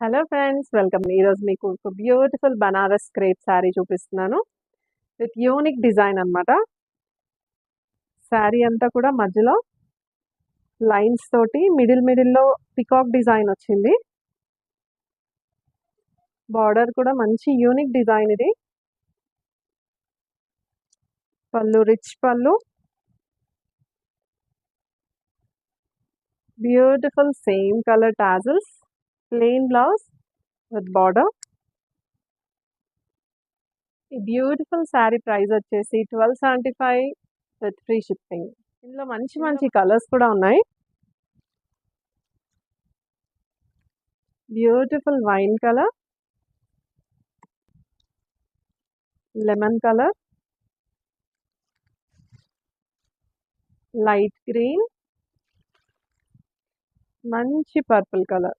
Hello friends welcome. ఈరోజు మీకు ఒక బ్యూటిఫుల్ బనారస్ క్రేప్ శారీ చూపిస్తున్నాను విత్ యూనిక్ డిజైన్ అన్నమాట. శారీ అంతా కూడా మధ్యలో లైన్స్ తోటి మిడిల్లో పికాక్ డిజైన్ వచ్చింది. బార్డర్ కూడా మంచి యూనిక్ డిజైన్ ఇది. పళ్ళు రిచ్ పళ్ళు, beautiful same colour tassels, plain blouse with border. ఈ బ్యూటిఫుల్ శారీ ప్రైస్ వచ్చేసి 1275 విత్ ఫ్రీ షిప్పింగ్. ఇందులో మంచి మంచి కలర్స్ కూడా ఉన్నాయి. Beautiful wine colour, lemon colour, light green, మంచి పర్పుల్ కలర్.